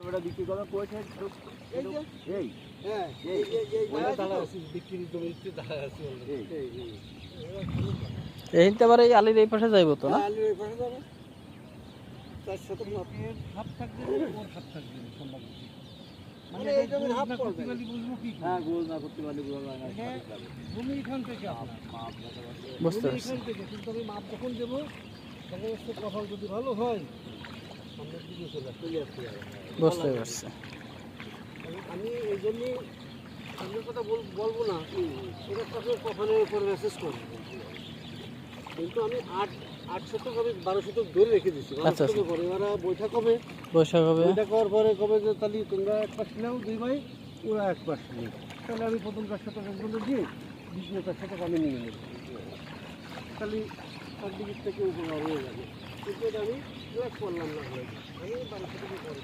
ওটা বিক্রি করা করেছে এই যে এই হ্যাঁ এই দাঁড়া আছে বিক্রি জমি একটু দাঁড়া আছে এইতে আবার এই আলির এই পাশে যাইবো তো না? আলির এই পাশে যাবে তার সাথে মাপের হাফ থাকবে ওর হাফ থাকবে সম্ভব মানে এই জমির হাফ করবে বুঝবো কি হ্যাঁ গোল না করতে পারলে গোল না ভূমি এখান থেকে বুঝতে পারছি। এখান থেকে কিন্তু আমি মাপ যখন দেবো তখন হচ্ছে ফসল যদি ভালো হয় সামনের দিকে চলে আসতে বুঝতে পারছি। আমি এই জন্যই সামনের কথা বলবো না সেটা তাদের কখনের উপর মেসেজ করবো কিন্তু আমি 8 শতক আমি 12 শতক ধরে রেখে দিচ্ছি 12 শতকের পরে এবার বৈঠক হবে বৈঠক হওয়ার পরে কবে যে তাহলে তোমরা এক পাশ নাও 2 ভাই ওরা এক পাশ নিই তাহলে আমি প্রথম 4 শতক একজনে দিয়ে 20 শতক আমি নিয়ে নেব তাহলে একদিক থেকে উপকার হয়ে যাবে কিন্তু আমি লাভ করলাম না আমি 12 শতকের পরে